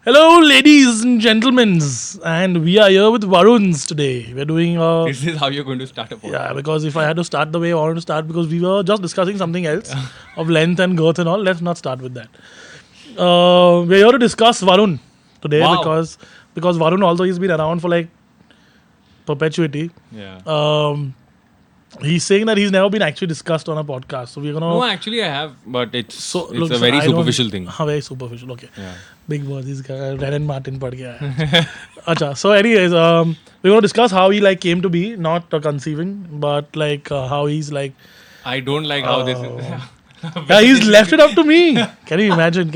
Hello, ladies and gentlemen, and we are here with Varuns today. We're doing This is how you're going to start a podcast. yeah, because if I had to start the way I wanted to start, because we were just discussing something else of length and girth and all. Let's not start with that. We're here to discuss Varun today Wow. because Varun, although he's been around for like perpetuity, Yeah. he's saying that he's never been actually discussed on a podcast. So we're gonna No, actually, I have, but it's look, a very I don't- superficial thing. Very superficial. Okay. Yeah. Big boss, this guy, Ren and Martin पढ़ गया है. Acha, so anyways, we're going to discuss how he like came to be, not conceiving, but like how he's like, I don't like how this is. yeah, he's left it up to me. Can you imagine?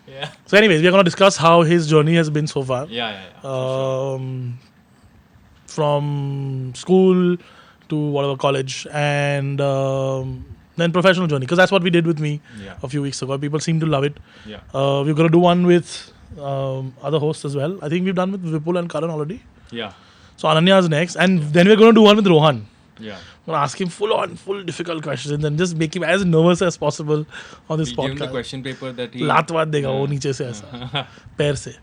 Yeah. So anyways, we're going to discuss how his journey has been so far. Yeah. From school to whatever college and then professional journey, because that's what we did with me Yeah. a few weeks ago. People seem to love it. Yeah. We're going to do one with other hosts as well. I think we've done with Vipul and Karan already. Yeah. So Ananya is next, and then we're going to do one with Rohan. Yeah. I'm going to ask him full difficult questions and just make him as nervous as possible on this We give him the podcast. question paper that he. लात वात देगा वो नीचे से ऐसा पैर से.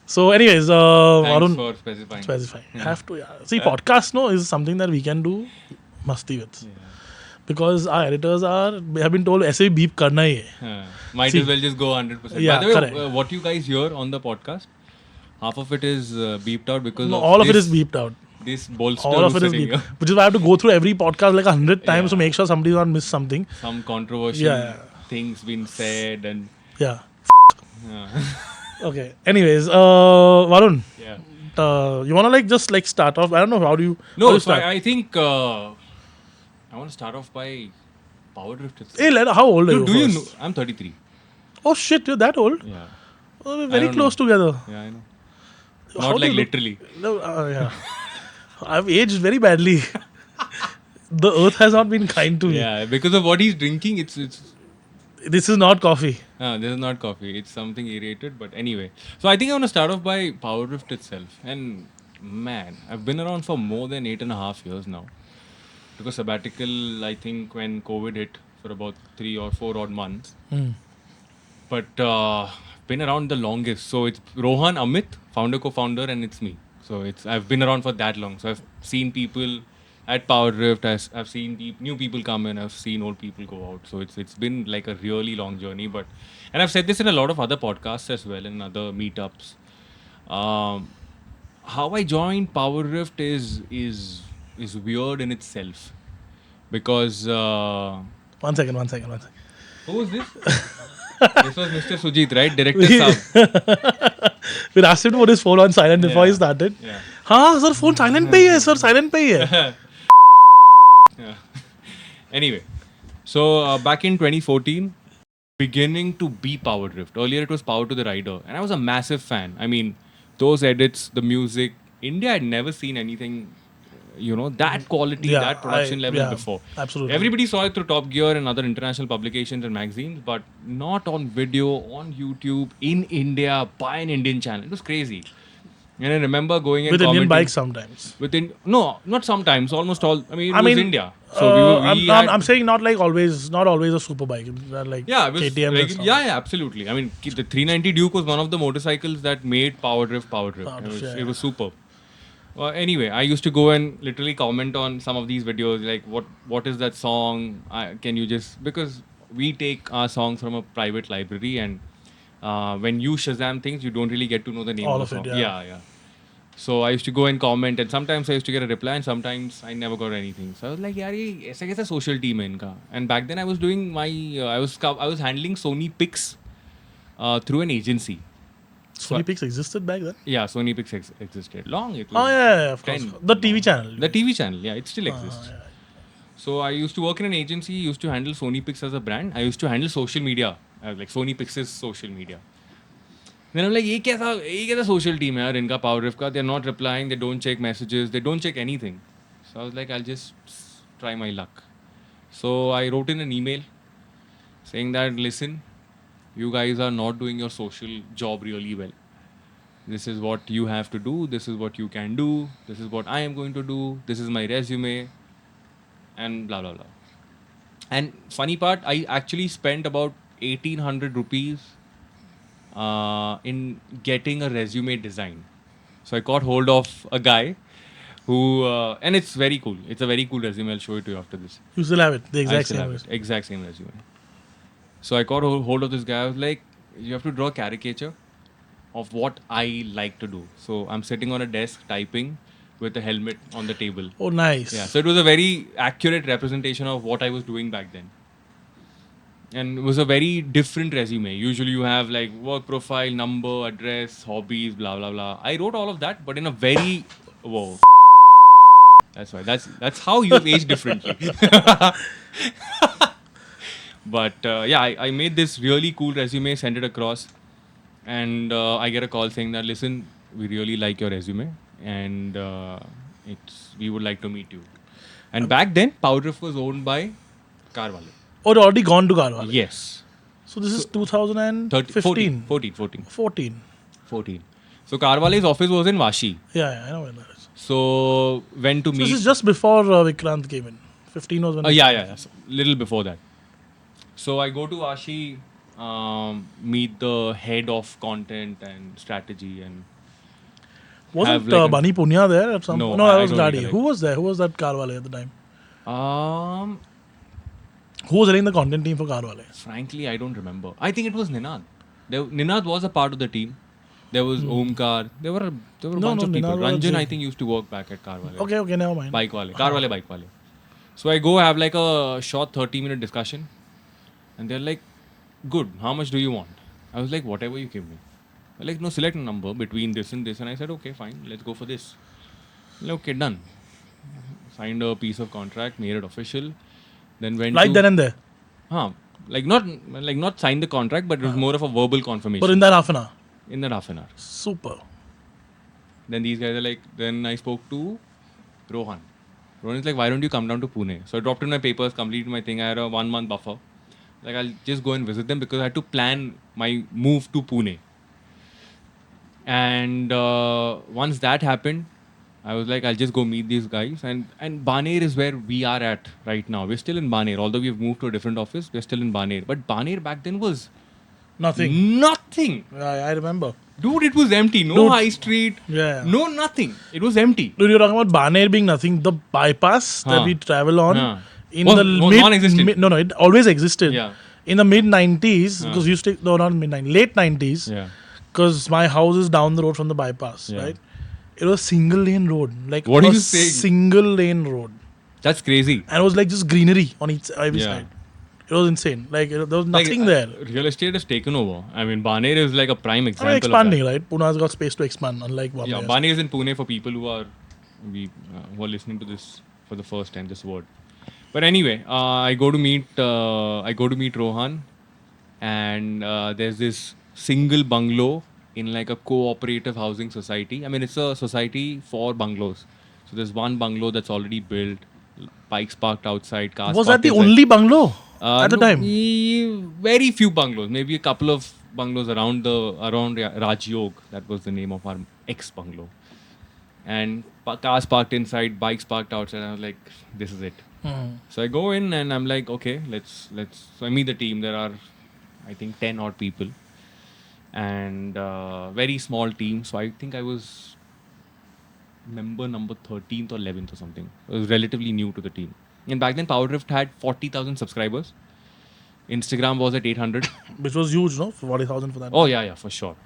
So anyways, Thanks Varun for specifying. specify. Have to, yeah. See, podcast no is something that we can do masti with. Yeah. Because our editors have been told ऐसे beep करना ही है. Might See. as well just go 100%. Yeah, By the way, correct. what you guys hear on the podcast, half of it is beeped out because No, of all of it this, is beeped out. This bolster All of who's it is sitting beeped. here. Which is why I have to go through every podcast like 100 times Yeah. to make sure somebody's not missed something. Some controversial Yeah. things been said and. Yeah. Yeah. Okay. Anyways, Varun, Yeah. you wanna like just like start off? I don't know how do you. how do No, you so start? I think I want to start off by PowerDrift. itself. Hey, how old are you? Do you first? know? I'm 33. Oh shit, you're that old? Yeah. Oh, we're I very don't close together. Yeah, I know. How Not do like you look- literally. No, yeah. I've aged very badly. The earth has not been kind to me. Yeah, because of what he's drinking, it's. This is not coffee. This is not coffee. It's something aerated. But anyway, so I think I want to start off by PowerDrift itself. And man, I've been around for more than 8.5 years now. Took a sabbatical, I think, when COVID hit for about 3 or 4 odd months. But been around the longest. So it's Rohan, Amit, founder, co-founder, and it's me. So I've been around for that long. So I've seen people at PowerDrift. I've seen new people come in. I've seen old people go out. So it's been like a really long journey. And I've said this in a lot of other podcasts as well, in other meetups. How I joined PowerDrift is weird in itself, because One second. who was this? This was Mr. Sujit, right? Director Saab. We asked him to put his phone on silent before he started. Yeah. हाँ sir phone silent पे ही है sir silent पे ही है. Yeah. Anyway, so back in 2014, beginning to be PowerDrift. Earlier it was Power to the Rider, and I was a massive fan. I mean, those edits, the music. India had never seen anything, that quality, Yeah, that production level yeah, before. absolutely. Everybody saw it through Top Gear and other international publications and magazines, but not on video, on YouTube, in India, by an Indian channel. It was crazy. And I remember going and With Indian commenting- bikes sometimes. No, not sometimes. Almost all. I mean, it I was mean, India. So I'm saying not always a super bike. Like yeah, it was KTM and stuff. yeah, absolutely. I mean, the 390 Duke was one of the motorcycles that made PowerDrift. It was superb. Well, anyway, I used to go and literally comment on some of these videos, like what is that song? Can you just, because we take our songs from a private library, and when you Shazam things, you don't really get to know the name All of the of song. it, yeah. Yeah. So I used to go and comment, and sometimes I used to get a reply, and sometimes I never got anything. So I was like, "Yaar, ye aisa kaisa social team hai inka?" And back then I was doing I was handling Sony Pics through an agency. Sony Pics existed back then. Yeah, Sony Pics existed long. It was Oh yeah, of course. 10 The TV channel. The TV channel, yeah, it still exists. So I used to work in an agency, used to handle Sony Pics as a brand. I used to handle social media, like Sony Pics' social media. Then I'm like, ये कैसा social team है यार इनका PowerDrift का? They're not replying, they don't check messages, they don't check anything. So I was like, I'll just try my luck. So I wrote in an email saying that, listen, you guys are not doing your social job really well. This is what you have to do. This is what you can do. This is what I am going to do. This is my resume. And blah, blah, blah. And funny part, I actually spent about 1,800 rupees in getting a resume design. So I got hold of a guy who, and it's very cool. It's a very cool resume. I'll show it to you after this. You still have it, the I exact still same have it. resume. Exact same resume. So I got hold of this guy. I was like, you have to draw a caricature of what I like to do. So I'm sitting on a desk typing with a helmet on the table. Oh, nice. Yeah. So it was a very accurate representation of what I was doing back then. And it was a very different resume. Usually you have like work profile, number, address, hobbies, blah blah blah. I wrote all of that, but in a very whoa. That's why. That's how you've aged differently. But yeah, I made this really cool resume, sent it across, and I get a call saying that listen, we really like your resume, and we would like to meet you. And back then, PowerDrift was owned by Carvalho. Oh, it already gone to Carvalho. Yes. So this is 14, 2015. 14. So Carvalho's office was in Vashi. Yeah, I know where that is. So went to So meet. this is just before Vikrant came in. 15 was when. Yeah. So, little before that. So I go to Vashi, meet the head of content and strategy, and Wasn't have like a- Bani Punya there at some No, No, I that was don't Gadi. recollect. Who was there? Who was that Carvalho at the time? um, Who was running the content team for Carvalho? frankly, I don't remember. I think it was Ninad. Ninad was a part of the team. There was Omkar. There were a bunch of people. Ninad was Ranjan, a- I think, used to work back at Carvalho. Okay, never mind. Bike wale. Carvalho bike wale. So I go have like a short 30-minute discussion. And they're like, good, how much do you want? I was like, whatever you give me. They're like, no, select a number between this and this. And I said, okay, fine, let's go for this. Like, okay, done. Signed a piece of contract, made it official. Then went Right to... then and there. Like not signed the contract, but it was more of a verbal confirmation. But in that half an hour. In that half an hour. Super. Then these guys are like, then I spoke to Rohan. Rohan is like, why don't you come down to Pune? So I dropped in my papers, completed my thing. I had a 1 month buffer. Like, I'll just go and visit them because I had to plan my move to Pune. And once that happened, I was like, I'll just go meet these guys. And Baner is where we are at right now. We're still in Baner. Although we've moved to a different office, we're still in Baner. But Baner back then was Nothing. nothing. Yeah, I remember. Dude, it was empty. No Dude. high street. Yeah. No nothing. It was empty. Dude, you're talking about Baner being nothing. The bypass that Huh. we travel on Huh. in Was- the was non-existent. no, it always existed. Yeah. In the mid 90s, because you stay no, not mid 90s, late 90s, Yeah. because my house is down the road from the bypass, Yeah. right? It was single lane road, like What are a you saying? single lane road, That's crazy. and it was like just greenery on every Yeah. side. It was insane. Like there was Like, nothing there. Real estate has taken over. I mean, Baner is like a prime I example mean, expanding, of right? Pune's got space to expand, unlike that. Bombay. Yeah, Baner is in Pune for people who are listening to this for the first time. This word. But anyway, I go to meet Rohan, and there's this single bungalow in like a cooperative housing society. I mean, it's a society for bungalows. So there's one bungalow that's already built, bikes parked outside, cars. Was that parked the inside. only bungalow at the No, time? very few bungalows. Maybe a couple of bungalows around Rajyog. That was the name of our ex bungalow. And cars parked inside, bikes parked outside. I was like, this is it. So I go in and I'm like, okay, let's. So I meet the team. There are, I think, 10 odd people, and very small team. So I think I was member number 13th or 11th or something. I was relatively new to the team. And back then, PowerDrift had 40,000 subscribers. Instagram was at 800. Which was huge, no? 40,000 for that. Oh, yeah, for sure.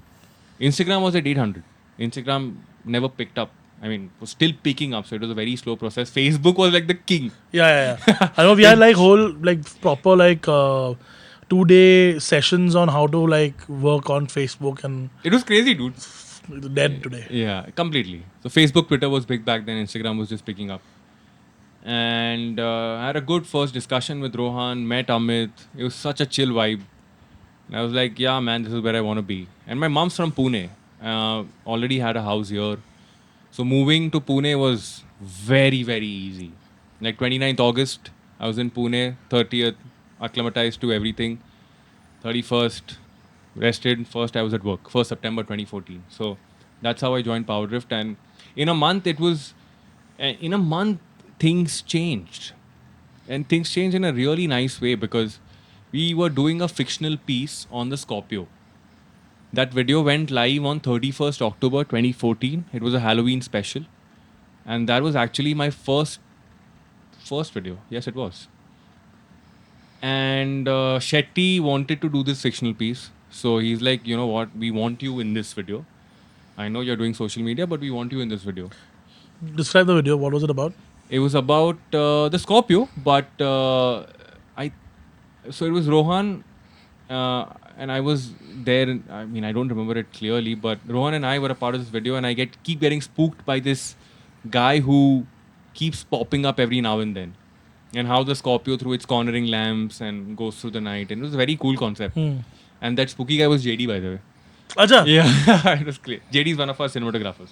Instagram was at 800. Instagram never picked up. I mean, was still picking up, so it was a very slow process. Facebook was like the king. Yeah. I know we had like whole, like proper, like 2-day sessions on how to like work on Facebook, and It was crazy, dude. dead today. Yeah, completely. So Facebook, Twitter was big back then. Instagram was just picking up. And I had a good first discussion with Rohan, met Amit. It was such a chill vibe. And I was like, yeah, man, this is where I want to be. And my mom's from Pune. Already had a house here. So moving to Pune was very, very easy. Like 29th August, I was in Pune. 30th, acclimatized to everything. 31st, rested. First, I was at work. 1st September 2014. So that's how I joined PowerDrift. And in a month, things changed. And things changed in a really nice way because we were doing a fictional piece on the Scorpio. That video went live on 31st October 2014. It was a Halloween special. And that was actually my first video. Yes, it was. And Shetty wanted to do this fictional piece. So he's like, you know what? We want you in this video. I know you're doing social media, but we want you in this video. Describe the video. What was it about? It was about the Scorpio, but I. So it was Rohan, and I was there. I mean, I don't remember it clearly, but Rohan and I were a part of this video, and I keep getting spooked by this guy who keeps popping up every now and then, and how the Scorpio through its cornering lamps and goes through the night, and it was a very cool concept. And that spooky guy was JD, by the way. Acha. Yeah, it was clear. JD is one of our cinematographers.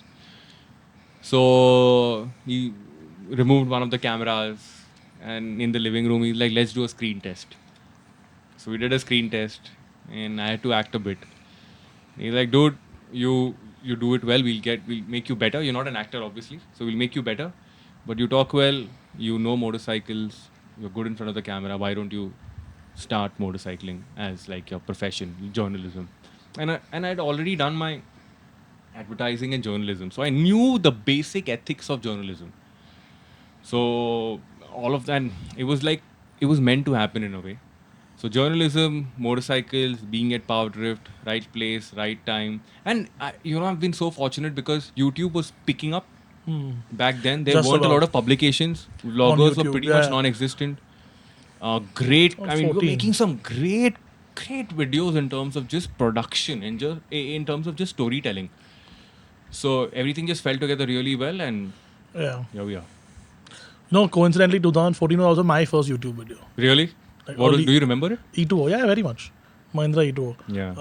So he removed one of the cameras, and in the living room, he's like, let's do a screen test. So we did a screen test, and I had to act a bit. He's like, dude, you do it well. We'll make you better. You're not an actor, obviously, so we'll make you better. But you talk well. You know motorcycles. You're good in front of the camera. Why don't you start motorcycling as like your profession, journalism? And I'd already done my advertising and journalism, so I knew the basic ethics of journalism. So all of that, it was like it was meant to happen in a way. So journalism, motorcycles, being at PowerDrift, right place, right time, and I've been so fortunate because YouTube was picking up. Back then, there Just weren't a about. lot of publications. Vloggers were YouTube, pretty yeah. much non-existent. Great. I mean, we were 14. making some great videos in terms of just production and just in terms of just storytelling. So everything just fell together really well, and Yeah. here we are. No, coincidentally, 2014 was also my first YouTube video. Really? Like Do you remember it? E2O, yeah, very much. Mahindra E2O. Yeah.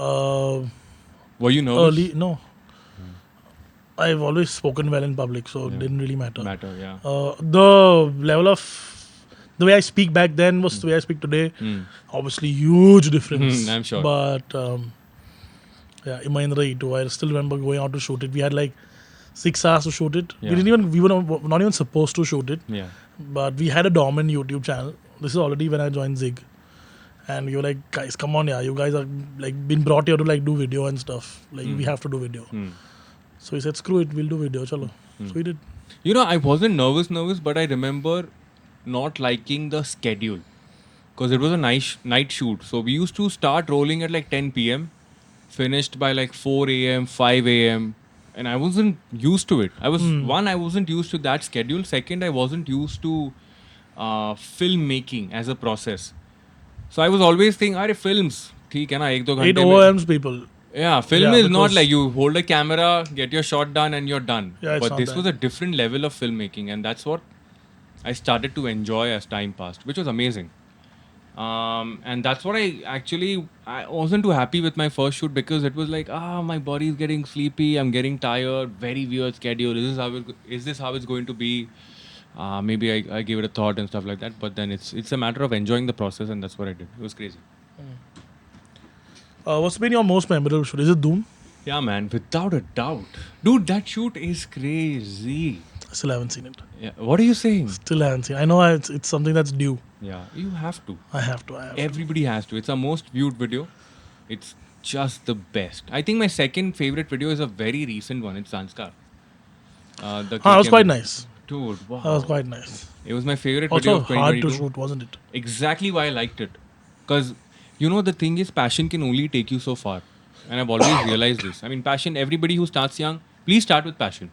Were you nervous? No. I've always spoken well in public, so it didn't really matter. Yeah. The level of the way I speak back then was the way I speak today. Obviously, huge difference. I'm sure. But yeah, in Mahindra E2, I still remember going out to shoot it. We had like 6 hours to shoot it. Yeah. We were not even supposed to shoot it. Yeah. But we had a dormant YouTube channel. This is already when I joined Zig. And we were like, guys, come on, yeah. You guys are like been brought here to like do video and stuff. Like we have to do video. So we said, screw it, we'll do video, chalo. So we did. You know, I wasn't nervous, but I remember not liking the schedule because it was a night shoot. So we used to start rolling at like 10 p.m., finished by like 4 a.m., 5 a.m. And I wasn't used to it. I wasn't used to that schedule. Second, I wasn't used to filmmaking as a process. So I was always thinking, films, theek hai na, 1-2 ghante 8 mein. OMs people. Yeah, film Yeah, is not because- like you hold a camera, get your shot done, and you're done. Yeah, it's but not this that. was a different level of filmmaking, and that's what I started to enjoy as time passed, which was amazing. And that's what I wasn't too happy with my first shoot because it was like, my body's getting sleepy, I'm getting tired, very weird schedule. Is this how it's going to be? Maybe I gave it a thought and stuff like that. But then it's a matter of enjoying the process, and that's what I did. It was crazy. What's been your most memorable shoot? Is it Doom? Yeah, man, without a doubt. Dude, that shoot is crazy. I still haven't seen it. Yeah. What are you saying? Still haven't seen it. I know it's something that's due. Yeah, you have to. I have to. Everybody has to. It's our most viewed video. It's just the best. I think my second favorite video is a very recent one. It's Sanskar. That was quite nice. Dude, wow. That was quite nice. It was my favorite video Also of 2022. hard to shoot, wasn't it? Exactly why I liked it. Because, the thing is, passion can only take you so far. And I've always realized this. I mean, passion, everybody who starts young, please start with passion.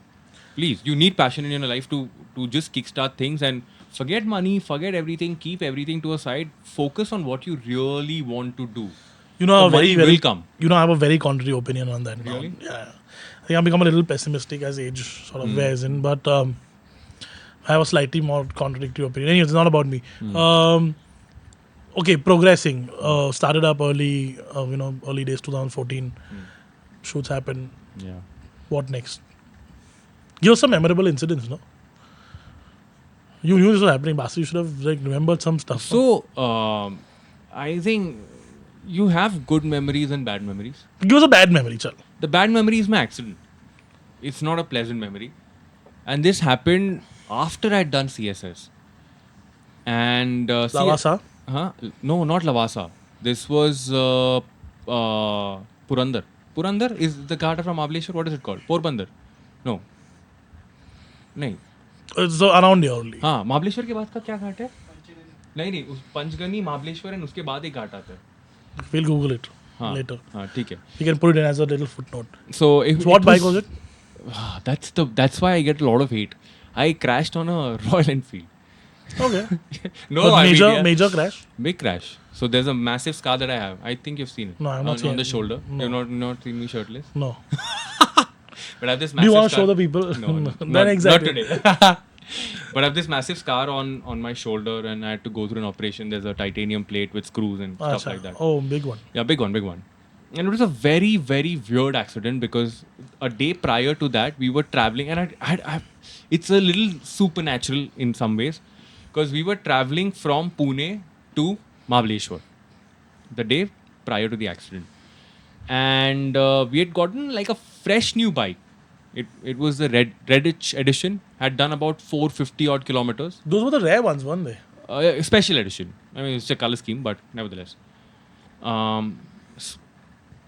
Please. You need passion in your life to just kickstart things and forget money, forget everything, keep everything to a side. Focus on what you really want to do. Money will come. I have a very contrary opinion on that. Really? Yeah. I think I've become a little pessimistic as age sort of wears in, but I have a slightly more contradictory opinion. Anyway, it's not about me. Okay, progressing. Started up early, early days 2014. Shoots happened. Yeah. What next? Give us some memorable incidents, no? You knew this was happening, Basu. You should have remembered some stuff. no? So, I think you have good memories and bad memories. Give us a bad memory, chal. The bad memory is my accident. It's not a pleasant memory. And this happened after I'd done CSS. And Lavasa? No, not Lavasa. This was Purandar. Purandar is the ghat from Mahabaleshwar. What is it called? Porbandar. No. नहीं. So around here only. हाँ, महाबलेश्वर के बाद का क्या घाट है? नहीं, उस Panchgani, Mahabaleshwar and उसके बाद एक घाट आता है. We'll Google it हाँ, later. हाँ, ठीक है. You can put it in as a little footnote. So what bike was it? That's why I get a lot of hate. I crashed on a Royal Enfield. Okay. No, but major crash? Big crash. So there's a massive scar that I have. I think you've seen it. No, I've not seen on it. the shoulder. No. You've not seen me shirtless. No. But I have this massive Do you want to scar. show the people? No, Then exactly. not today. But I have this massive scar on my shoulder, and I had to go through an operation. There's a titanium plate with screws and stuff like that. Oh, big one. Yeah, big one. And it was a very, very weird accident because a day prior to that, we were traveling, and it's a little supernatural in some ways because we were traveling from Pune to Mahabaleshwar the day prior to the accident. And we had gotten like a fresh new bike. It was the Redditch edition, had done about 450 odd kilometers. Those were the rare ones, weren't they? Special edition. I mean, it's a color scheme, but nevertheless.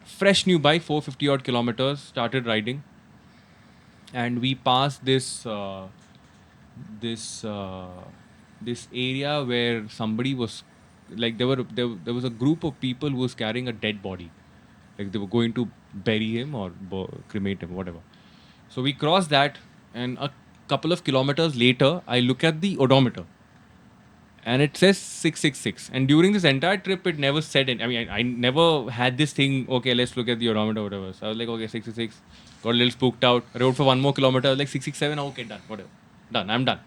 Fresh new bike, 450 odd kilometers, started riding. And we passed this area where somebody was, like there was a group of people who was carrying a dead body. Like they were going to bury him or cremate him, whatever. So we crossed that, and a couple of kilometers later, I look at the odometer, and it says 666. And during this entire trip, it never said it. I mean, I never had this thing, okay, let's look at the odometer, whatever. So I was like, okay, 666. Got a little spooked out. Rode for one more kilometer. I was like, 667. Okay, done. Whatever. Done. I'm done.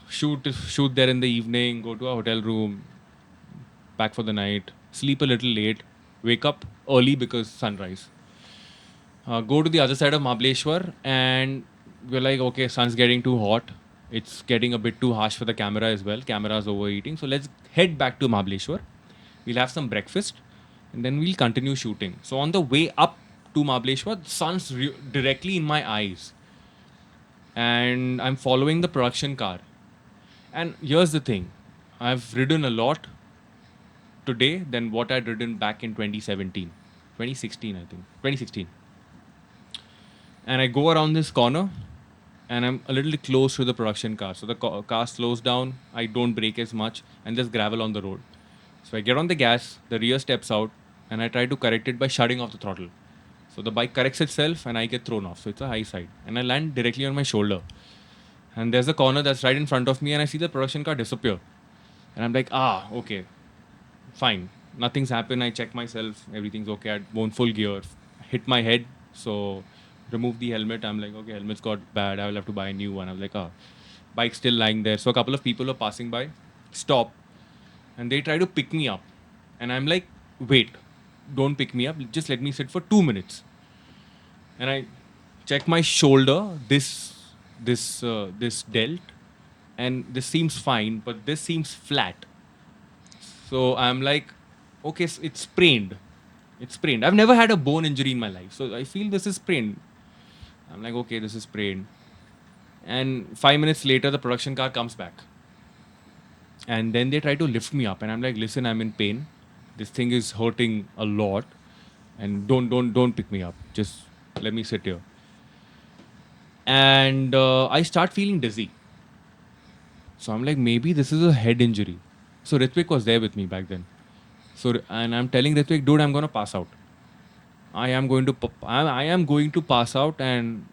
Shoot there in the evening. Go to a hotel room. Back for the night. Sleep a little late. Wake up early because sunrise. Go to the other side of Mahabaleshwar, and we're like, okay, sun's getting too hot. It's getting a bit too harsh for the camera as well. Camera's overheating. So let's head back to Mahabaleshwar. We'll have some breakfast, and then we'll continue shooting. So on the way up to Mahabaleshwar, the sun's directly in my eyes. And I'm following the production car. And here's the thing. I've ridden a lot today than what I'd ridden back in 2016, I think. 2016. And I go around this corner, and I'm a little close to the production car. So the car slows down, I don't brake as much, and there's gravel on the road. So I get on the gas, the rear steps out, and I try to correct it by shutting off the throttle. So the bike corrects itself, and I get thrown off. So it's a high side. And I land directly on my shoulder. And there's a corner that's right in front of me, and I see the production car disappear. And I'm like, okay, fine. Nothing's happened. I check myself, everything's okay. I'd gone full gear, hit my head, so remove the helmet. I'm like, okay, helmet's got bad. I will have to buy a new one. I was like, bike's still lying there. So a couple of people are passing by, stop, and they try to pick me up. And I'm like, wait, don't pick me up. Just let me sit for 2 minutes. And I check my shoulder, this delt, and this seems fine, but this seems flat. So I'm like, okay, it's sprained. I've never had a bone injury in my life. So I feel this is sprained. I'm like, okay, this is sprained. And 5 minutes later, the production car comes back. And then they try to lift me up. And I'm like, listen, I'm in pain. This thing is hurting a lot. And don't pick me up. Just let me sit here. And I start feeling dizzy. So I'm like, maybe this is a head injury. So Ritvik was there with me back then. And I'm telling Ritvik, dude, I'm going to pass out. I am going to pass out, and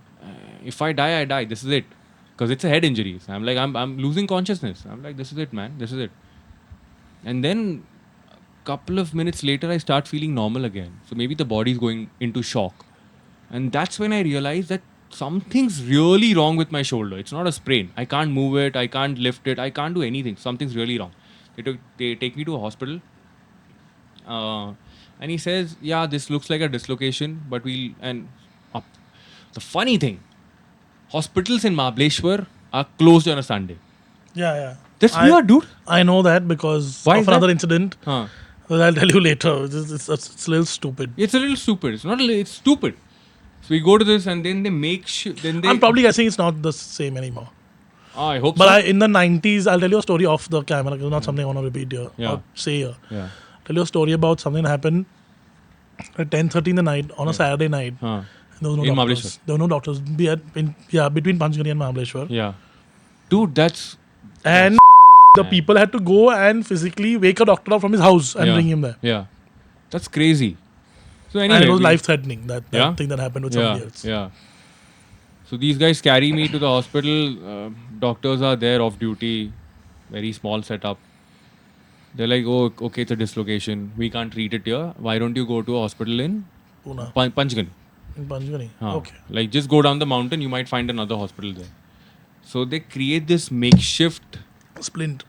if I die, I die. This is it. Because it's a head injury. So I'm like, I'm losing consciousness. I'm like, this is it, man. This is it. And then a couple of minutes later, I start feeling normal again. So maybe the body's going into shock. And that's when I realized that something's really wrong with my shoulder. It's not a sprain. I can't move it. I can't lift it. I can't do anything. Something's really wrong. They take me to a hospital. And he says, yeah, this looks like a dislocation, but the funny thing, hospitals in Mahabaleshwar are closed on a Sunday. Yeah. That's weird, dude. I know that because of another incident. Well, I'll tell you later. It's a little stupid. It's a little stupid. It's stupid. So we go to this, and then they make sure. I'm probably guessing it's not the same anymore. I hope so. But in the 90s, I'll tell you a story off the camera. It's not something I want to repeat here or say here. Yeah. Tell you a story about something that happened at 10:30 in the night on a Saturday night. Huh. There was no In doctors. Mahabaleshwar. There were no doctors. Between Panchgani and Mahabaleshwar. Yeah. Dude, that's And the man. people had to go and physically wake a doctor up from his house and Yeah. bring him there. Yeah. That's crazy. So anyway, And it was life threatening, that Yeah? thing that happened with Yeah. somebody else. Yeah. So these guys carry me to the hospital. Doctors are there off duty. Very small setup. They're like, oh, okay, it's a dislocation. We can't treat it here. Why don't you go to a hospital in Pune. Panchgani? In Panchgani. Huh. Okay. Like, just go down the mountain. You might find another hospital there. So they create this makeshift, Splint.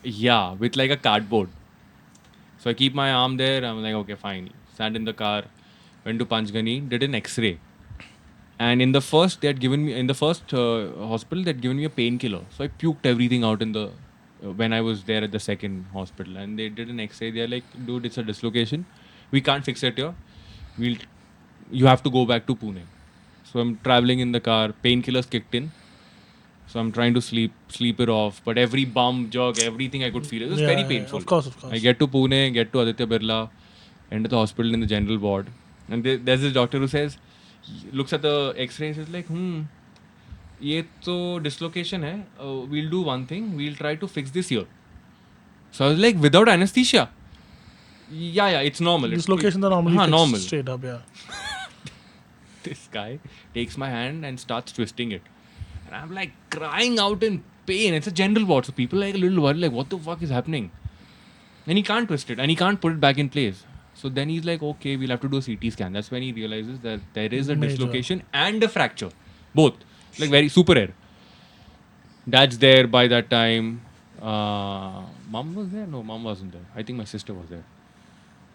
yeah, with like a cardboard. So I keep my arm there. I'm like, okay, fine. Stand in the car. Went to Panchgani. Did an X-ray. And in the first, hospital, they had given me a painkiller. So I puked everything out when I was there at the second hospital. And they did an X-ray. They're like, dude, it's a dislocation. We can't fix it here. You have to go back to Pune. So I'm traveling in the car. Painkillers kicked in. So I'm trying to sleep it off. But every bump, jerk, everything I could feel. It was very painful. Of course. I get to Pune, get to Aditya Birla, enter the hospital in the general ward. And there's this doctor who looks at the X-ray and says like, ये तो dislocation है. We'll do one thing. We'll try to fix this here. So I was like, without anesthesia? Yeah, it's normal. Dislocations are normally fixed normal. straight up, yeah. This guy takes my hand and starts twisting it. And I'm like crying out in pain. It's a general ward. So people are like a little worried, like, what the fuck is happening? And he can't twist it and he can't put it back in place. So then he's like, okay, we'll have to do a CT scan. That's when he realizes that there is a Major. dislocation and a fracture. Both. Like very super rare. Dad's there by that time. Mom was there? No, mom wasn't there. I think my sister was there.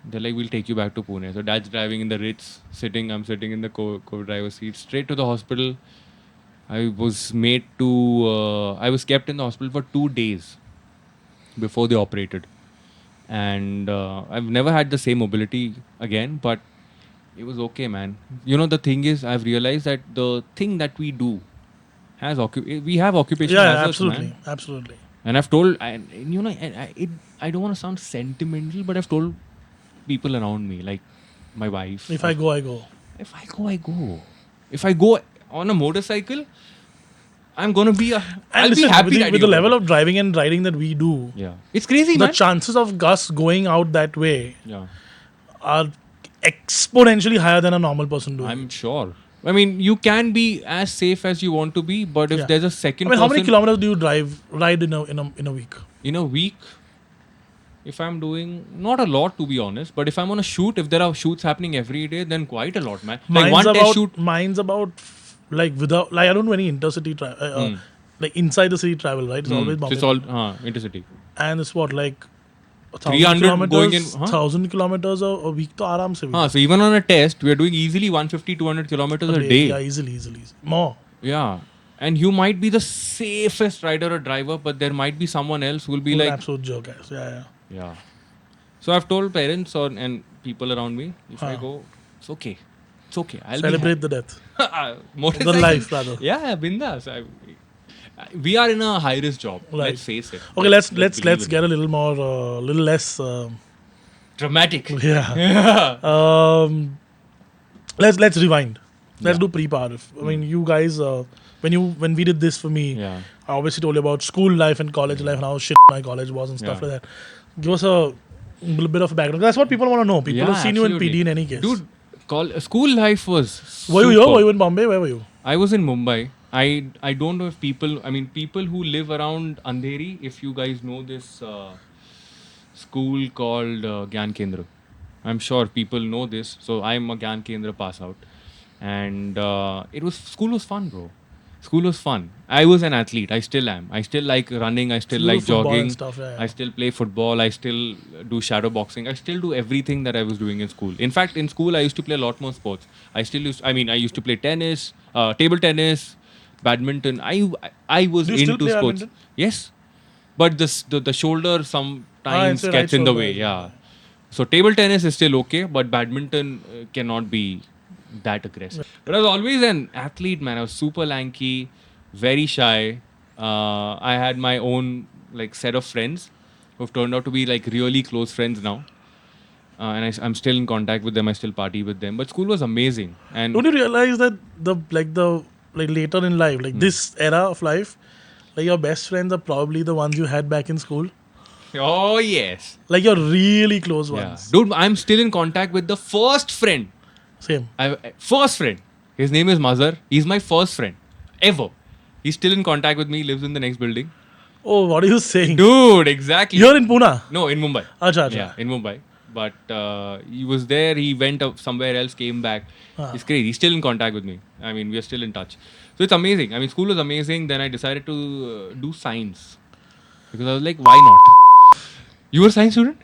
They're like, we'll take you back to Pune. So dad's driving in the Ritz, I'm sitting in the co-driver's seat, straight to the hospital. I was kept in the hospital for 2 days before they operated. And I've never had the same mobility again, but it was okay, man. You know, the thing is, I've realized that the thing that we do we have occupational hazards, man. Absolutely. And I've told, I don't want to sound sentimental, but I've told people around me, like my wife. If I go, I go. If I go, I go. If I go on a motorcycle, I'm going to be I'll be happy with the level of driving and riding that we do. Yeah. It's crazy, The man. chances of us going out that way Yeah. are exponentially higher than a normal person doing. I'm sure. I mean, you can be as safe as you want to be, but if there's a second how many person kilometers do you ride in a week? in a week, if I'm doing not a lot, to be honest, but if I'm on a shoot, if there are shoots happening every day, then quite a lot, man. Like one test shoot. Mine's about like without I don't do any intercity travel, like inside the city travel, right? It's always Bombay. It's all intercity. And it's what, like 300 going in, 1,000 kilometers a week to aram se. So even on a test, we are doing easily 150, 200 kilometers a day. Yeah, easily. More. Yeah. And you might be the safest rider or driver, but there might be someone else who will be like... absolute joke, guys. Yeah. So I've told parents and people around me, if I go, it's okay. It's okay. I'll celebrate the death. Motorcycle. The life, rather. Yeah, bindas. We are in a high risk job. Right. Let's face it. Okay, let's get a little more, little less dramatic. Yeah. Let's rewind. Let's do pre-power. I mean, you guys, when we did this for me, I obviously told you about school life and college life and how shit my college was and stuff like that. Give us a little bit of a background. That's what people want to know. People have seen you in PD in any case. Dude, school life was. Were you here? Were you in Bombay? Where were you? I was in Mumbai. I don't know if people who live around Andheri, if you guys know this school called Gyan Kendra. I'm sure people know this. So I'm a Gyan Kendra pass out. And school was fun, bro. School was fun. I was an athlete. I still am. I still like running. I still like jogging. Stuff, yeah. I still play football. I still do shadow boxing. I still do everything that I was doing in school. In fact, in school, I used to play a lot more sports. I used to play tennis, table tennis, badminton. I was into sports. Badminton? Yes. But the shoulder sometimes gets in the way. Yeah. So table tennis is still okay, but badminton cannot be that aggressive. But I was always an athlete, man. I was super lanky, very shy. I had my own set of friends who've turned out to be really close friends now. and I'm still in contact with them. I still party with them. But school was amazing. And Don't you realize that the later in life, like this era of life, like your best friends are probably the ones you had back in school, oh yes, like your really close yeah, ones. dude, I'm still in contact with the first friend. Same. First friend. His name is Mazhar. He's my first friend ever. He's still in contact with me. Lives in the next building. Oh, what are you saying? Dude, exactly. You're in Pune. No, in Mumbai. Acha, acha. Yeah, in Mumbai. But he was there. He went somewhere else, came back. It's crazy. He's still in contact with me. I mean, we are still in touch. So it's amazing. I mean, school was amazing. Then I decided to do science because I was like, why not? You were a science student?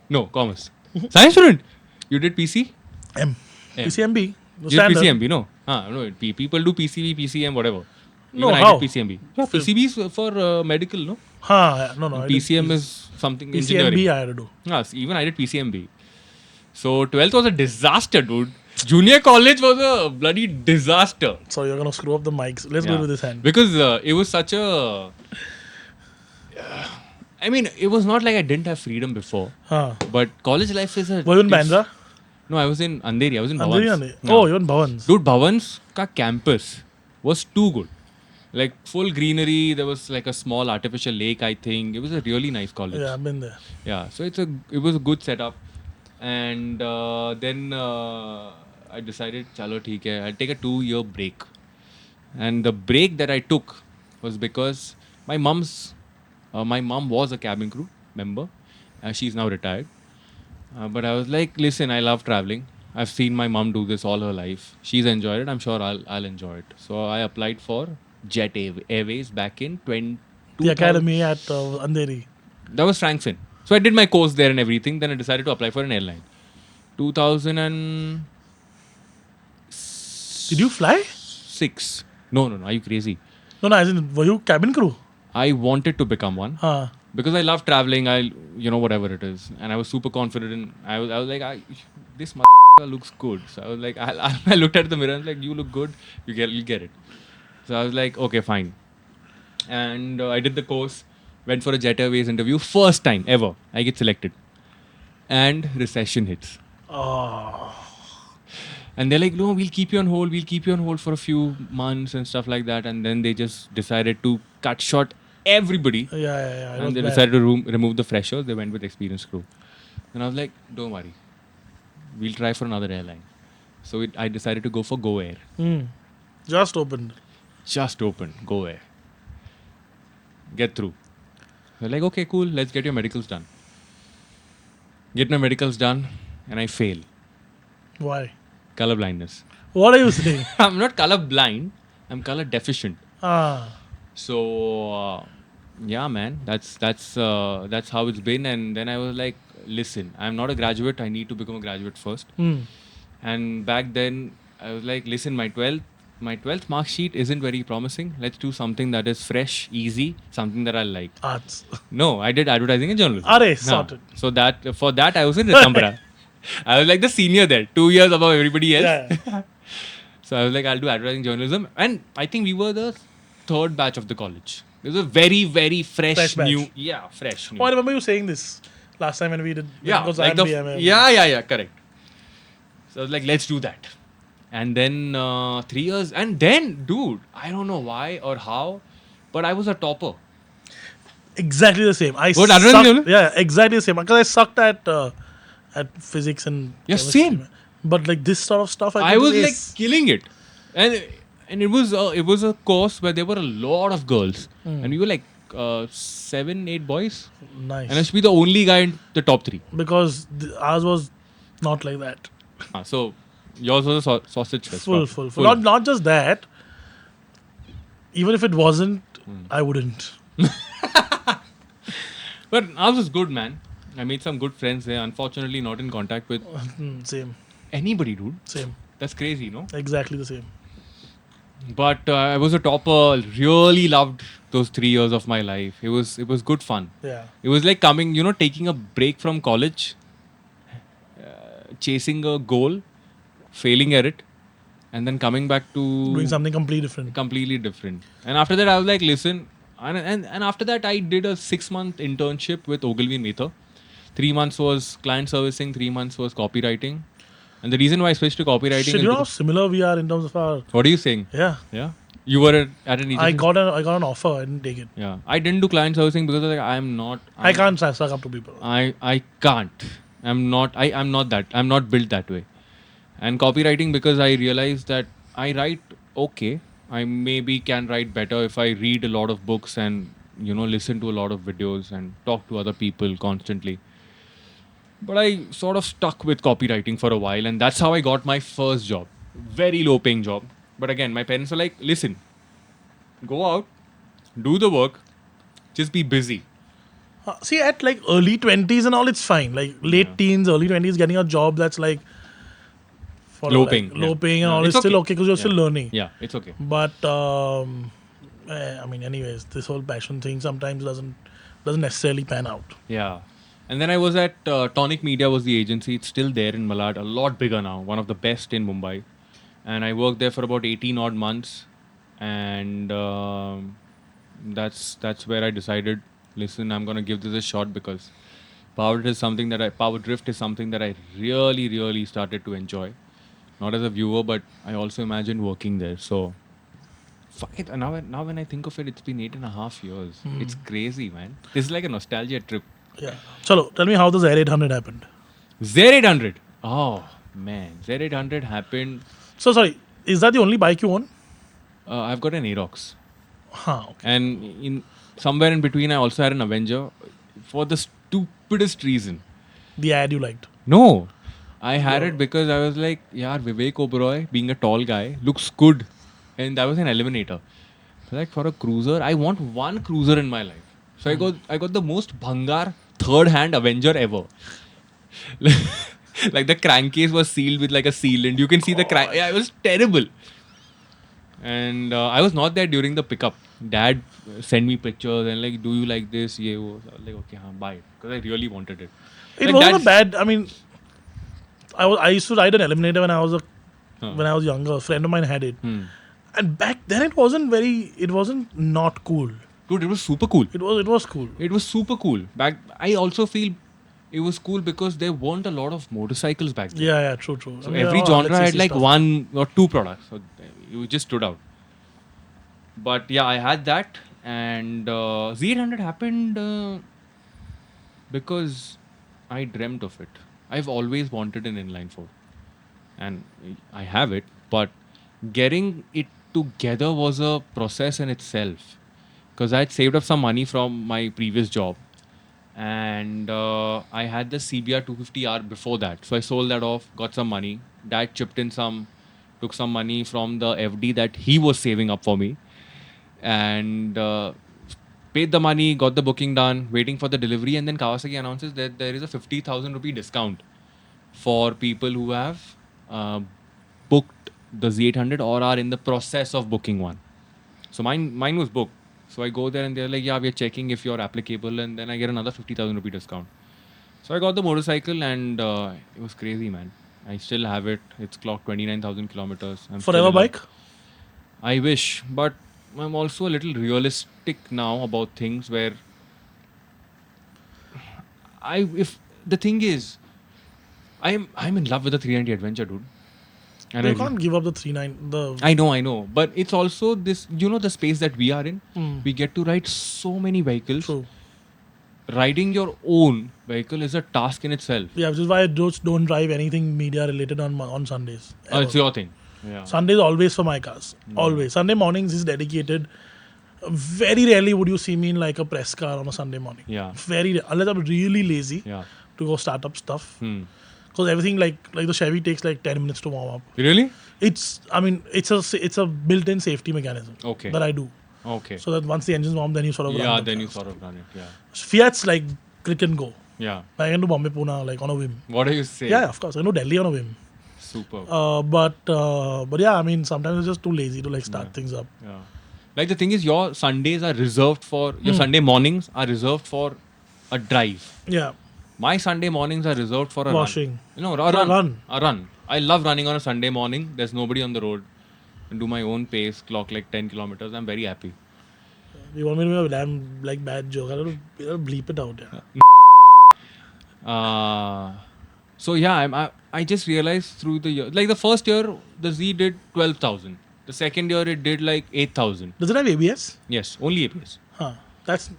No, commerce. Science student. You did PC? M. M. PCMB. You did Standard. PCMB? No. No. People do PCB, PCM, whatever. No, Even I how? did PCMB. Yeah, PCB is for medical, no? No. I did PCM is something PCMB engineering. I had to do. Yes, even I did PCMB. So 12th was a disaster, dude. Junior college was a bloody disaster. So you're gonna screw up the mics. Let's do it with this hand. Because it was such a. I mean, it was not like I didn't have freedom before. But college life is a. Were you in Bandra? No, I was in Andheri. I was in Andheri, Bhavans. Andheri. Oh, you're in Bhavans. Dude, Bhavans ka campus was too good. Like full greenery. There was like a small artificial lake, I think. It was a really nice college. Yeah, I've been there. Yeah, so it was a good setup, and then I decided, chalo theek hai, I'll take a 2-year break, and the break that I took was because my mom was a cabin crew member, she's now retired, but I was like, listen, I love traveling. I've seen my mom do this all her life. She's enjoyed it. I'm sure I'll enjoy it. So I applied for Jet Airways back in The academy at Andheri. That was Frankfurt. So I did my course there and everything. Then I decided to apply for an airline. 2006. Did you fly? No. Are you crazy? No, as in, were you cabin crew? I wanted to become one Huh. because I love traveling. Whatever it is, and I was super confident. And I was like, this looks good. So I was like, I looked at the mirror and was like, you look good. You get it. So I was like, okay, fine. And I did the course. Went for a Jet Airways interview. First time ever. I get selected. And recession hits. Oh. And they're like, no, we'll keep you on hold. We'll keep you on hold for a few months and stuff like that. And then they just decided to cut short everybody. Yeah. And they decided to remove the freshers. They went with experienced crew. And I was like, don't worry. We'll try for another airline. So I decided to go for Go Air. Just opened. Go Air. Get through. They're like, okay, cool. Let's get your medicals done. Get my medicals done. And I fail. Why? Color blindness. What are you saying? I'm not color blind. I'm color deficient. So yeah, man, that's how it's been. And then I was like, listen, I'm not a graduate. I need to become a graduate first. And back then, I was like, listen, my 12th mark sheet isn't very promising. Let's do something that is fresh, easy, something that I like. Arts. No, I did advertising and journalism. Sorted. So for that I was in Ritambara. I was like the senior there, 2 years above everybody else. Yeah. So I was like, I'll do advertising journalism. And I think we were the third batch of the college. It was a very, very fresh batch. new. Yeah, fresh new. Oh, I remember you saying this last time when we did. Yeah, because like yeah, correct. So I was like, let's do that. And then 3 years. And then, dude, I don't know why or how, but I was a topper. Exactly the same. What, advertising? Yeah, exactly the same. Because I sucked at physics and chemistry. Same. But like this sort of stuff, I was like killing it, and it was a course where there were a lot of girls, and we were like 7-8 boys. Nice. And I used to be the only guy in the top 3 because ours was not like that. So yours was a sausage fest. Full. Not just that. Even if it wasn't, I wouldn't. But ours was good, man. I made some good friends there. Unfortunately, not in contact with Same. anybody, dude. Same. That's crazy, no? Exactly the same. But I was a topper. Really loved those 3 years of my life. It was good fun. Yeah. It was like taking a break from college, chasing a goal, failing at it, and then coming back to Doing something completely different. And after that, I was like, listen. And after that, I did a 6-month internship with Ogilvy & Mather. 3 months was client servicing, 3 months was copywriting. And the reason why I switched to copywriting Shit, is you know how because, similar we are in terms of our. what are you saying? Yeah. Yeah. You were at an I agency. got an offer. I didn't take it. Yeah. I didn't do client servicing because like, I can't suck up to people. I can't. I'm not that. I'm not built that way. And copywriting because I realized that I write okay. I maybe can write better if I read a lot of books and listen to a lot of videos and talk to other people constantly. But I sort of stuck with copywriting for a while, and that's how I got my first job. Very low paying job. But again, my parents were like, listen, go out, do the work, just be busy. See, at like early 20s and all, it's fine. Like late Yeah. teens, early 20s, getting a job that's like for Low like, paying. low Yeah. paying and Yeah, all it's is still okay. okay because you're Yeah. still learning. Yeah, it's okay. But I mean, anyways, this whole passion thing sometimes doesn't necessarily pan out. Yeah. And then I was at Tonic Media was the agency. It's still there in Malad, a lot bigger now, one of the best in Mumbai. And I worked there for about 18 odd months. And that's where I decided, listen, I'm going to give this a shot because PowerDrift is something that I really, really started to enjoy. Not as a viewer, but I also imagined working there. So, fuck it. Now when I think of it, it's been 8.5 years. It's crazy, man. This is like a nostalgia trip. Yeah. Chalo, tell me how the Zaire 800 happened. Zaire 800. Oh, man. Zaire 800 happened. So sorry, is that the only bike you own? I've got an Aerox. Huh, okay. And in somewhere in between, I also had an Avenger for the stupidest reason. The ad you liked. No. I had it because I was like, yaar, Vivek Oberoi, being a tall guy, looks good. And that was an Eliminator. Like for a cruiser, I want one cruiser in my life. So I got the most bhangar third-hand Avenger ever. Like the crankcase was sealed with like a sealant. You can see the crank. Yeah, it was terrible. And I was not there during the pickup. Dad sent me pictures and like, do you like this? Yeah, I was like, okay, buy it because I really wanted it. It Like, wasn't a that's- bad. I mean, I used to ride an Eliminator when I was younger. A friend of mine had it, and back then it wasn't not cool. Dude, it was super cool. It was cool. It was super cool. I also feel it was cool because there weren't a lot of motorcycles back then. Yeah, true. So every genre had like one or two products. So it just stood out. But yeah, I had that. And Z800 happened because I dreamt of it. I've always wanted an inline four. And I have it. But getting it together was a process in itself. Because I had saved up some money from my previous job. And I had the CBR 250R before that. So I sold that off, got some money. Dad chipped in took some money from the FD that he was saving up for me. And paid the money, got the booking done, waiting for the delivery. And then Kawasaki announces that there is a 50,000 rupee discount for people who have booked the Z800 or are in the process of booking one. So mine was booked. So I go there and they're like, yeah, we are checking if you're applicable. And then I get another 50,000 rupee discount. So I got the motorcycle and it was crazy, man. I still have it. It's clocked 29,000 kilometers. I'm still Forever in love. bike. I wish, but I'm also a little realistic now about things where if the thing is, I'm in love with the 390 Adventure, dude. And You can't give up the 39. I know, but it's also this, the space that we are in. We get to ride so many vehicles. True. Riding your own vehicle is a task in itself. Yeah, which is why I just don't drive anything media related on Sundays. Oh, it's your thing. Yeah. Sundays always for my cars. Always. Sunday mornings is dedicated. Very rarely would you see me in like a press car on a Sunday morning. Yeah. Unless I'm really lazy Yeah. to go start up stuff. Hmm. Because everything like the Chevy takes like 10 minutes to warm up. Really? It's a built-in safety mechanism Okay. that I do. Okay. So that once the engine's warm, then you sort of run Yeah, the then you cars. sort of run it. Yeah. Fiat's like click and go. Yeah. I can do Bombay, Pune like on a whim. What do you say? Yeah, of course. I know Delhi on a whim. Super. But yeah, I mean sometimes it's just too lazy to like start things up. Yeah. Like the thing is, your Sundays are reserved for your Sunday mornings are reserved for a drive. Yeah. My Sunday mornings are reserved for a Washing. run. A For a run. run. A run. I love running on a Sunday morning. There's nobody on the road. And do my own pace, clock like 10 kilometers. I'm very happy. You want me to make a damn like bad joke? I don't bleep it out. Yeah. So yeah, I just realized through the year, like the first year, the Z did 12,000. The second year, it did like 8,000. Does it have ABS? Yes, only ABS. Huh. That's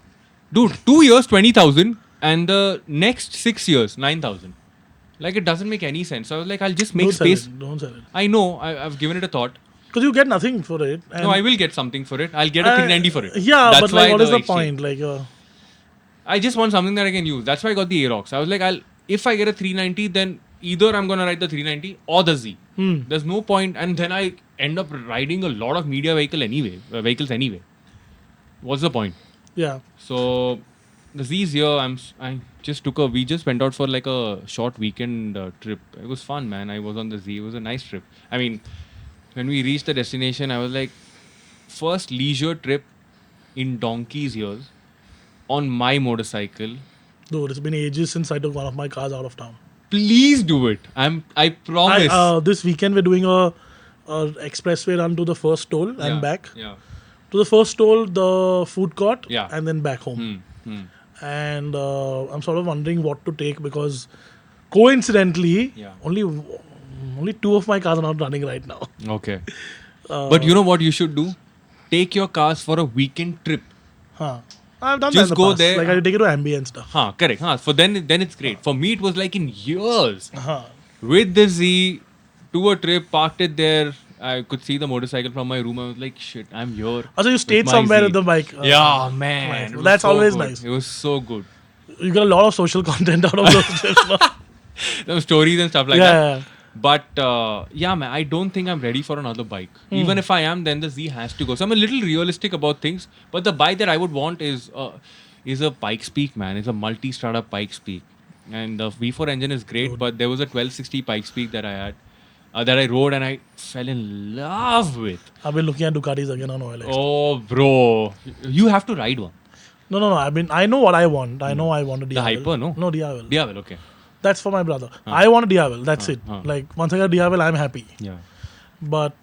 Dude, 2 years, 20,000, and the next 6 years, 9,000. Like, it doesn't make any sense. So I was like, I'll just make don't sell space. it. Don't sell it. I know, I've given it a thought. Because you get nothing for it. And No, I will get something for it. I'll get a 390 for it. Yeah, That's but like, why what is the exchange. point? Like, I just want something that I can use. That's why I got the Aerox. I was like, if I get a 390, then either I'm gonna ride the 390 or the Z. There's no point, and then I end up riding a lot of media vehicles anyway. What's the point? yeah. So the Z's here. We just went out for like a short weekend trip. It was fun, man. I was on the Z. It was a nice trip. I mean, when we reached the destination, I was like, first leisure trip in donkey's years on my motorcycle. Dude, it's been ages since I took one of my cars out of town. Please do it. I promise. This weekend we're doing a expressway run to the first toll and back. Yeah. To the first toll, the food court, Yeah. and then back home. And I'm sort of wondering what to take because coincidentally, Yeah. only two of my cars are not running right now. Okay. But you know what you should do? Take your cars for a weekend trip. Huh. I've done Just that in the go past. there. Like I take it to Ambi and stuff. Correct. For then it's great. For me, it was like in years. Huh. With the Z, to a trip, parked it there. I could see the motorcycle from my room. I was like, shit, I'm here. Also, you with stayed my somewhere Z. with the bike. Yeah, man. nice. It was That's so always good. nice. It was so good. You get a lot of social content out of those trips. No? Some stories and stuff like Yeah, that. yeah. But yeah, man, I don't think I'm ready for another bike. Even if I am, then the Z has to go. So I'm a little realistic about things. But the bike that I would want is a Pikes Peak, man. It's a multi-strata Pikes Peak. And the V4 engine is great, but there was a 1260 Pikes Peak that I had, that I rode and I fell in love with. I've been looking at Ducatis again on OLX. Oh, bro. You have to ride one. No. I know what I want. I know I want a The Diavel. Hyper, no? No, Diavel. Diavel, okay. That's for my brother. I want a Diavel. That's it. Like, once I get a Diavel, I'm happy. Yeah. But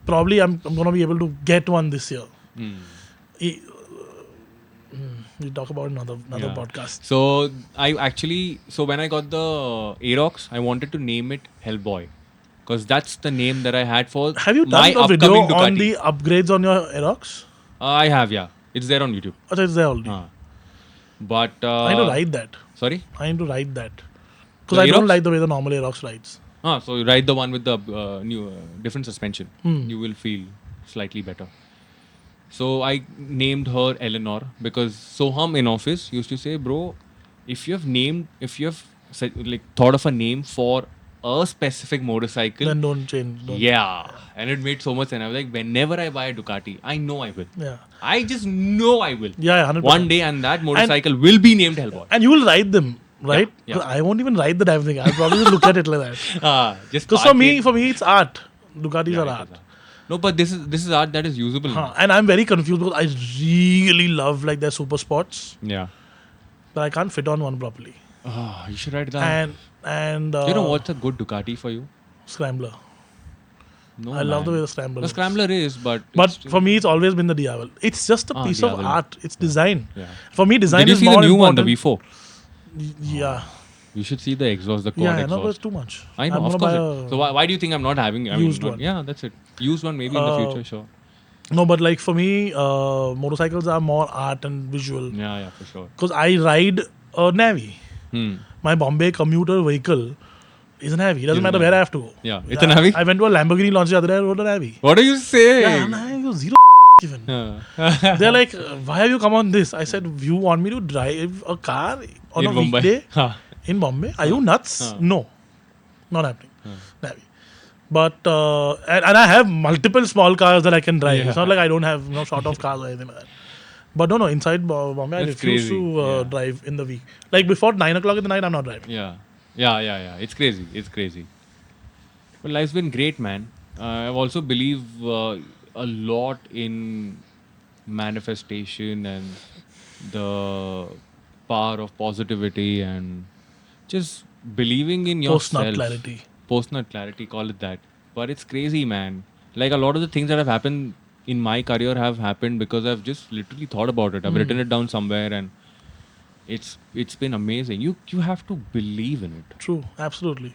probably I'm going to be able to get one this year. We'll talk about another Yeah. podcast. So when I got the Aerox, I wanted to name it Hellboy. Because that's the name that I had for Have you my done a video upcoming Ducati. on the upgrades on your Aerox? I have, yeah. It's there on YouTube. Oh, it's there already. But I need to ride that. sorry? I need to ride that. Because The I don't Aerox? like the way the normal Aerox rides. So you ride the one with the new different suspension. You will feel slightly better. So I named her Eleanor because Soham in office used to say, bro, if you have thought of a name for a specific motorcycle, Then don't change. Don't. yeah, and it made so much sense. I was like, whenever I buy a Ducati, I know I will. Yeah. I just know I will. Yeah, 100%. One day, and that motorcycle will be named Hellboy. And you will ride them, right? Yeah. 'Cause I won't even ride the damn thing. I'll probably just look at it like that. Just Because park for me, it. it's art. Ducatis Yeah, are it art. is art. No, but this is art that is usable. now. And I'm very confused because I really love like their super sports, Yeah. but I can't fit on one properly. You should write that. And You know what's a good Ducati for you? Scrambler. No, I love the way man. the Scrambler. The looks. Scrambler is, but But it's- for me, it's always been the Diavel. It's just a piece of Diavel. art. It's design. Yeah. For me, design Did you is see more the new one, important. the V4? Yeah. You should see the exhaust, the quad Yeah, no, exhaust. but it's too much. I know, I'm of gonna course. buy So why do you think I'm not having? Used one. Yeah, that's it. Used one maybe in the future, sure. No, but like for me, motorcycles are more art and visual. Yeah, for sure. Because I ride a Navi. Hmm. My Bombay commuter vehicle is a Navi. It doesn't matter where I have to go. Yeah, it's a Navi? I went to a Lamborghini launch the other day. I rode a Navi. What are you saying? Yeah, and I go zero even. Yeah. They're like, why have you come on this? I said, you want me to drive a car on In a Mumbai. weekday Huh. in Bombay? Are you nuts? No, not happening. Navi. But and I have multiple small cars that I can drive. Yeah. It's not like I don't have sort of cars or anything like that. But no, inside Bombay, I That's refuse crazy. to Yeah. drive in the week. Like before 9 o'clock in the night, I'm not driving. Yeah. It's crazy. But life's been great, man. I've also believe a lot in manifestation and the power of positivity and just believing in yourself. Post-nut clarity. Post-nut clarity, call it that. But it's crazy, man. Like a lot of the things that have happened in my career have happened because I've just literally thought about it. I've written it down somewhere and it's been amazing. You have to believe in it. True, absolutely.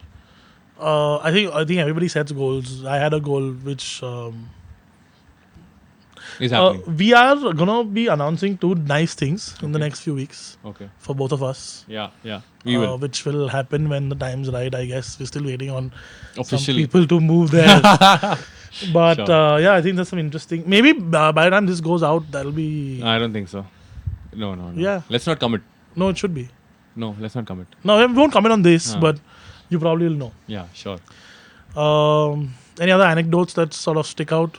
I think everybody sets goals. I had a goal which It's happening. we are gonna be announcing 2 nice things in the Okay. next few weeks Okay. for both of us. Yeah. We will. Which will happen when the time's right. I guess we're still waiting on some Officially. people to move there. But Sure. yeah, I think that's some interesting. Maybe by the time this goes out, that'll be. I don't think so. No. Yeah. Let's not commit. No, it should be. No, let's not commit. No, we won't comment on this, Ah. but you probably will know. Yeah, sure. Any other anecdotes that sort of stick out,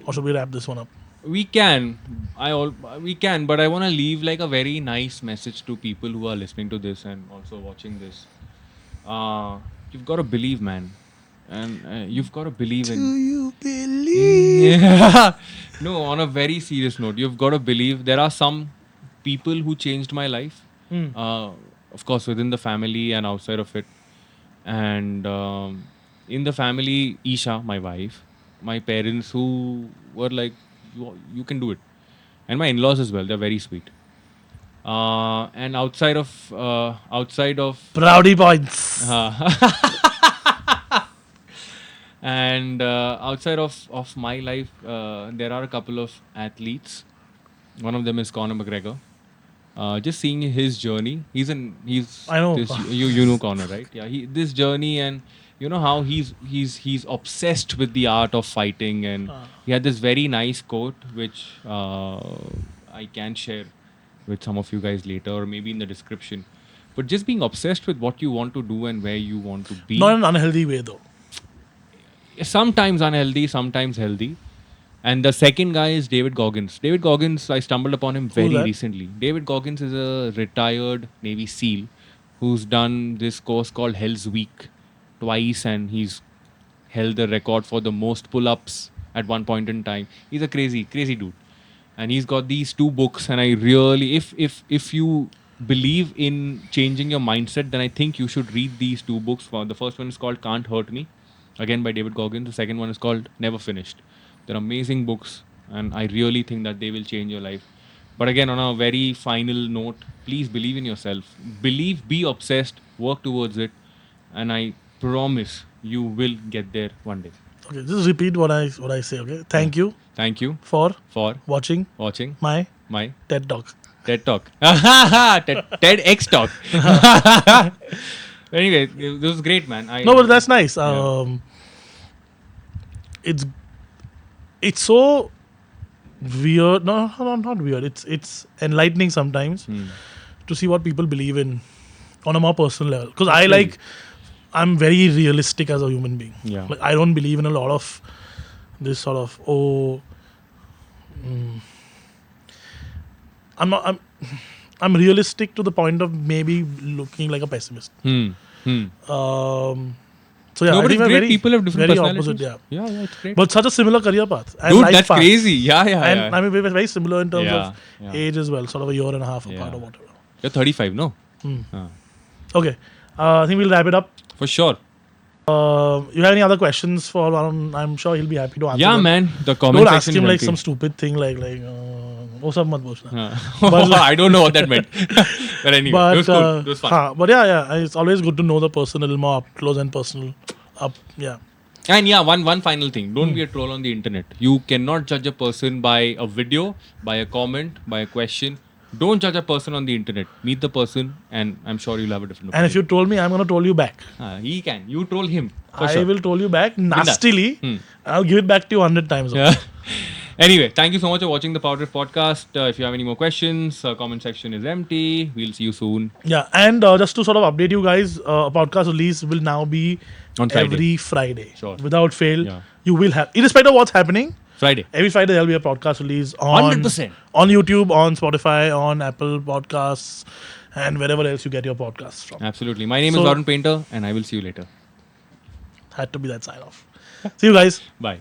or should we wrap this one up? We can. We can, but I want to leave like a very nice message to people who are listening to this and also watching this. You've got to believe, man, and you've got to believe in. you believe? Yeah. No, on a very serious note, you've got to believe. There are some people who changed my life. Of course, within the family and outside of it. And in the family, Isha, my wife, my parents who were like, you can do it. And my in-laws as well, they're very sweet. And outside of Proudy points. and outside of my life, there are a couple of athletes. One of them is Conor McGregor. Just seeing his journey, he's I know. this, you know Conor, right? Yeah, this journey, and you know how he's obsessed with the art of fighting, and he had this very nice quote which I can share with some of you guys later, or maybe in the description. But just being obsessed with what you want to do and where you want to be. Not in an unhealthy way, though. Sometimes unhealthy, sometimes healthy. And the second guy is David Goggins. David Goggins, I stumbled upon him very that? recently. David Goggins is a retired Navy SEAL who's done this course called Hell's Week twice, and he's held the record for the most pull-ups at one point in time. He's a crazy dude. And he's got these 2 books, and I really, if you believe in changing your mindset, then I think you should read these 2 books. The first one is called Can't Hurt Me, again by David Goggins. The second one is called Never Finished. They're amazing books, and I really think that they will change your life. But again, on a very final note, please believe in yourself. Believe, be obsessed, work towards it, and I promise you will get there one day. Okay, just repeat what I say. Okay, thank you Thank you for for watching watching my my TED Talk. TED Talk. TEDx Talk. Anyway, this was great, man. No, but that's nice. It's so weird. No, not weird. It's enlightening sometimes to see what people believe in on a more personal level. Because I'm very realistic as a human being. Yeah. Like I don't believe in a lot of this sort of I'm realistic to the point of maybe looking like a pessimist. So yeah, No, I but think it's we're great. very, People have different very personalities. opposite. Yeah, Yeah, it's great. but such a similar career path. And Dude, life that's path. crazy. Yeah. And I mean, we're very similar in terms Yeah, of yeah. age as well, sort of a year and a half apart Yeah. or whatever. You're 35, no? Okay, I think we'll wrap it up. For sure. You have any other questions for Varun? I'm sure he'll be happy to answer. Yeah, them. man. The comment Don't ask section him is like empty. some stupid thing like वो सब मत पूछना. I don't know what that meant. But anyway, But it was cool. It was fun. but yeah, it's always good to know the person a little more up close and personal. Yeah. And yeah, one final thing. Don't be a troll on the internet. You cannot judge a person by a video, by a comment, by a question. Don't judge a person on the internet. Meet the person, and I'm sure you'll have a different opinion. And if you troll me, I'm gonna troll you back. He can. You troll him. For I sure. will troll you back nastily. And I'll give it back to you 100 times. Yeah. Anyway, thank you so much for watching the PowerDrift Podcast. If you have any more questions, comment section is empty. We'll see you soon. Yeah, and just to sort of update you guys, podcast release will now be On Friday. every Friday. Sure. Without fail. Yeah. You will have, irrespective of what's happening, Friday. every Friday there'll be a podcast release on 100%. on YouTube, on Spotify, on Apple Podcasts, and wherever else you get your podcasts from. Absolutely. My name is So- Varun Painter, and I will see you later. Had to be that sign off. See you guys. Bye.